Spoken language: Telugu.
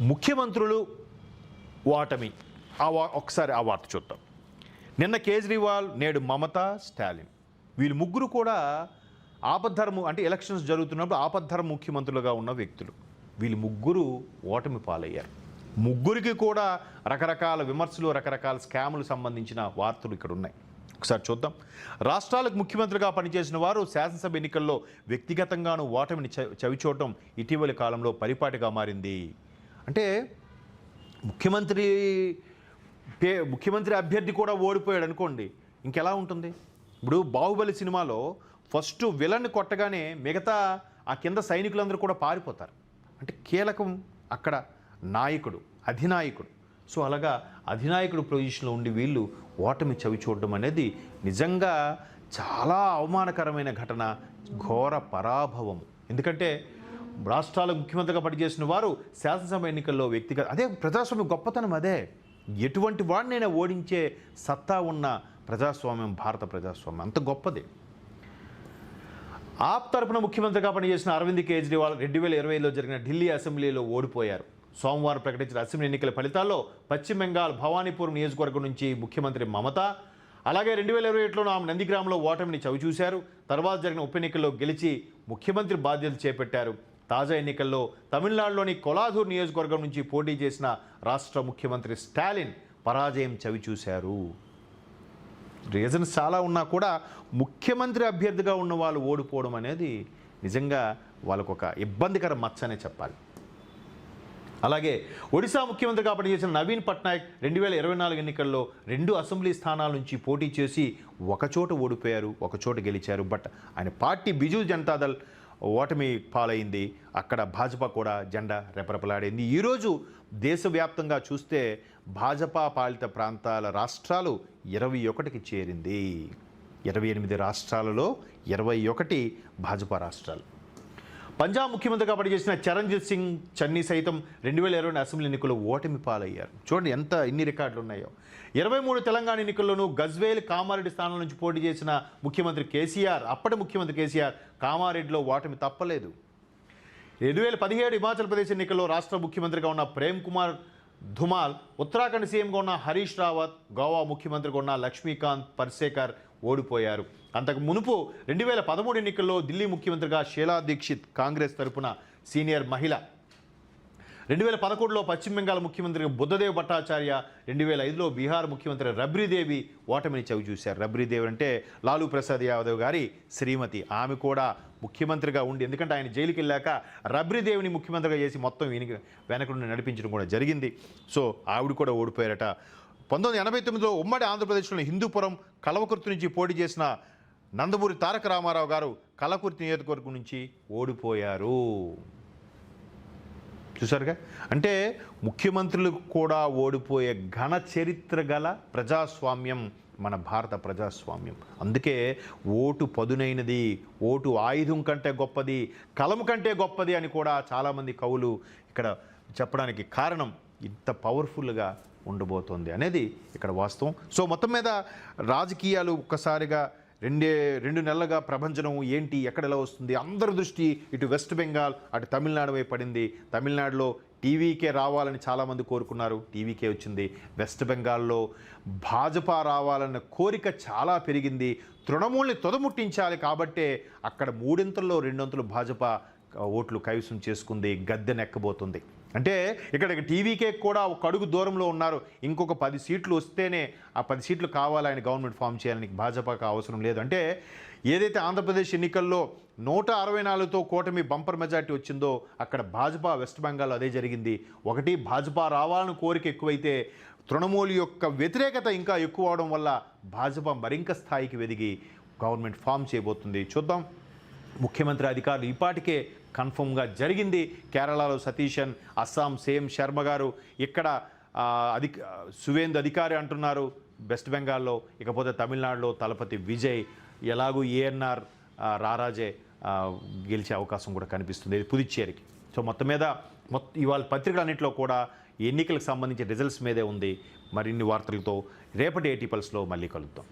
ముఖ్యమంత్రులు ఓటమి ఒకసారి ఆ వార్త చూద్దాం. నిన్న కేజ్రీవాల్, నేడు మమతా, స్టాలిన్ వీళ్ళు ముగ్గురు కూడా ఆపద్ధర్మ అంటే ఎలక్షన్స్ జరుగుతున్నప్పుడు ఆపద్ధర్మ ముఖ్యమంత్రులుగా ఉన్న వ్యక్తులు. వీళ్ళు ముగ్గురు ఓటమి పాలయ్యారు. ముగ్గురికి కూడా రకరకాల విమర్శలు, రకరకాల స్కాములు సంబంధించిన వార్తలు ఇక్కడ ఉన్నాయి. ఒకసారి చూద్దాం. రాష్ట్రాలకు ముఖ్యమంత్రిగా పనిచేసిన వారు శాసనసభ ఎన్నికల్లో వ్యక్తిగతంగాను ఓటమిని చవిచూడటం ఇటీవలి కాలంలో పరిపాటిగా మారింది. అంటే ముఖ్యమంత్రి అభ్యర్థి కూడా ఓడిపోయాడు అనుకోండి, ఇంకెలా ఉంటుంది? ఇప్పుడు బాహుబలి సినిమాలో ఫస్ట్ విలన్ని కొట్టగానే మిగతా ఆ కింద సైనికులందరూ కూడా పారిపోతారు. అంటే కీలకం అక్కడ నాయకుడు, అధినాయకుడు. సో అలాగా అధినాయకుడు పొజిషన్లో ఉండి వీళ్ళు ఓటమి చవి చూడడం అనేది నిజంగా చాలా అవమానకరమైన ఘటన, ఘోర పరాభవము. ఎందుకంటే రాష్ట్రాలకు ముఖ్యమంత్రిగా పనిచేసిన వారు శాసనసభ ఎన్నికల్లో అదే ప్రజాస్వామ్యం గొప్పతనం. అదే ఎటువంటి వాడినైనా ఓడించే సత్తా ఉన్న ప్రజాస్వామ్యం భారత ప్రజాస్వామ్యం, అంత గొప్పది. ఆప్ తరపున ముఖ్యమంత్రిగా పనిచేసిన అరవింద్ కేజ్రీవాల్ 2020లో జరిగిన ఢిల్లీ అసెంబ్లీలో ఓడిపోయారు. సోమవారం ప్రకటించిన అసెంబ్లీ ఎన్నికల ఫలితాల్లో పశ్చిమ బెంగాల్ భవానీపూర్ నియోజకవర్గం నుంచి ముఖ్యమంత్రి మమతా, అలాగే 2021లో ఆమె నందిగ్రామ్లో ఓటమిని చవిచూశారు. తర్వాత జరిగిన ఉప ఎన్నికల్లో గెలిచి ముఖ్యమంత్రి బాధ్యతలు చేపట్టారు. తాజా ఎన్నికల్లో తమిళనాడులోని కొలాధూర్ నియోజకవర్గం నుంచి పోటీ చేసిన రాష్ట్ర ముఖ్యమంత్రి స్టాలిన్ పరాజయం చవిచూశారు. రీజన్స్ చాలా ఉన్నా కూడా ముఖ్యమంత్రి అభ్యర్థిగా ఉన్న వాళ్ళు ఓడిపోవడం అనేది నిజంగా వాళ్ళకు ఒక ఇబ్బందికర మచ్చనే చెప్పాలి. అలాగే ఒడిశా ముఖ్యమంత్రిగా పనిచేసిన నవీన్ పట్నాయక్ 2024 ఎన్నికల్లో 2 అసెంబ్లీ స్థానాల నుంచి పోటీ చేసి ఒకచోట ఓడిపోయారు, ఒకచోట గెలిచారు. బట్ ఆయన పార్టీ బిజు జనతాదళ్ ఓటమి పాలైంది. అక్కడ భాజపా కూడా జెండా రెపరెపలాడింది. ఈరోజు దేశవ్యాప్తంగా చూస్తే భాజపా పాలిత ప్రాంతాల రాష్ట్రాలు 21కి చేరింది. 28 రాష్ట్రాలలో 21 భాజపా రాష్ట్రాలు. పంజాబ్ ముఖ్యమంత్రిగా పనిచేసిన చరణ్జిత్ సింగ్ చన్నీ సైతం 2020 అసెంబ్లీ ఎన్నికల్లో ఓటమి పాలయ్యారు. చూడండి ఎన్ని రికార్డులు ఉన్నాయో. 23 తెలంగాణ ఎన్నికల్లోనూ గజ్వేల్, కామారెడ్డి స్థానం నుంచి పోటీ చేసిన అప్పటి ముఖ్యమంత్రి కేసీఆర్ కామారెడ్డిలో ఓటమి తప్పలేదు. 2017 హిమాచల్ ప్రదేశ్ ఎన్నికల్లో రాష్ట్ర ముఖ్యమంత్రిగా ఉన్న ప్రేమ్ కుమార్ ధుమాల్, ఉత్తరాఖండ్ సీఎంగా ఉన్న హరీష్ రావత్, గోవా ముఖ్యమంత్రిగా ఉన్న లక్ష్మీకాంత్ పర్సేకర్ ఓడిపోయారు. అంతకు మునుపు 2013 ఎన్నికల్లో ఢిల్లీ ముఖ్యమంత్రిగా షీలా దీక్షిత్, కాంగ్రెస్ తరపున సీనియర్ మహిళ, 2011లో పశ్చిమ బెంగాల్ ముఖ్యమంత్రి బుద్ధదేవ్ భట్టాచార్య, 2005లో బీహార్ ముఖ్యమంత్రి రబ్రీదేవి ఓటమిని చవిచూశారు. రబ్రీదేవి అంటే లాలూ ప్రసాద్ యాదవ్ గారి శ్రీమతి. ఆమె కూడా ముఖ్యమంత్రిగా ఉండి, ఎందుకంటే ఆయన జైలుకి వెళ్ళాక రబ్రీదేవిని ముఖ్యమంత్రిగా చేసి మొత్తం వెనక నుండి నడిపించడం కూడా జరిగింది. సో ఆవిడ కూడా ఓడిపోయారట. 1989లో ఉమ్మడి ఆంధ్రప్రదేశ్లోని హిందూపురం, కల్వకుర్తి నుంచి పోటీ చేసిన నందమూరి తారక రామారావు గారు కల్వకుర్తి నియోజకవర్గం నుంచి ఓడిపోయారు. చూసారుగా, అంటే ముఖ్యమంత్రులు కూడా ఓడిపోయే ఘన చరిత్ర గల ప్రజాస్వామ్యం మన భారత ప్రజాస్వామ్యం. అందుకే ఓటు పదునైనది, ఓటు ఆయుధం కంటే గొప్పది, కలం కంటే గొప్పది అని కూడా చాలామంది కవులు ఇక్కడ చెప్పడానికి కారణం ఇంత పవర్ఫుల్గా ఉండబోతోంది అనేది ఇక్కడ వాస్తవం. సో మొత్తం మీద రాజకీయాలు ఒక్కసారిగా 2 నెలలుగా ప్రభంజనం ఏంటి, ఎక్కడ ఎలా వస్తుంది, అందరి దృష్టి ఇటు వెస్ట్ బెంగాల్, అటు తమిళనాడు వైపు పడింది. తమిళనాడులో టీవీకే రావాలని చాలామంది కోరుకున్నారు, టీవీకే వచ్చింది. వెస్ట్ బెంగాల్లో భాజపా రావాలన్న కోరిక చాలా పెరిగింది. తృణమూల్ని తొదముట్టించాలి కాబట్టే అక్కడ 3/2 భాజపా ఓట్లు కైవసం చేసుకుంది, గద్దెనెక్కబోతుంది. అంటే ఇక్కడ టీవీకే కూడా ఒక అడుగు దూరంలో ఉన్నారు. ఇంకొక 10 సీట్లు వస్తేనే ఆ 10 సీట్లు కావాలి ఆయన గవర్నమెంట్ ఫామ్ చేయాలని భాజపాకు అవసరం లేదు. అంటే ఏదైతే ఆంధ్రప్రదేశ్ ఎన్నికల్లో 164తో కూటమి బంపర్ మెజార్టీ వచ్చిందో అక్కడ భాజపా వెస్ట్ బెంగాల్లో అదే జరిగింది. ఒకటి భాజపా రావాలని కోరిక ఎక్కువైతే తృణమూల్ యొక్క వ్యతిరేకత ఇంకా ఎక్కువ అవడం వల్ల భాజపా మరింక స్థాయికి వెదిగి గవర్నమెంట్ ఫామ్ చేయబోతుంది. చూద్దాం. ముఖ్యమంత్రి అధికారులు ఈపాటికే కన్ఫర్మ్గా జరిగింది. కేరళలో సతీశన్, అస్సాం సీఎం శర్మ గారు, ఇక్కడ సువేందు అధికారి అంటున్నారు వెస్ట్ బెంగాల్లో. ఇకపోతే తమిళనాడులో తలపతి విజయ్, ఎలాగూ ఏఎన్ఆర్ రారాజే గెలిచే అవకాశం కూడా కనిపిస్తుంది పుదుచ్చేరికి. సో మొత్తం మీద ఇవాళ పత్రికలన్నింటిలో కూడా ఎన్నికలకు సంబంధించి రిజల్ట్స్ మీదే ఉంది. మరిన్ని వార్తలతో రేపటి 80 పల్స్లో మళ్ళీ కలుద్దాం.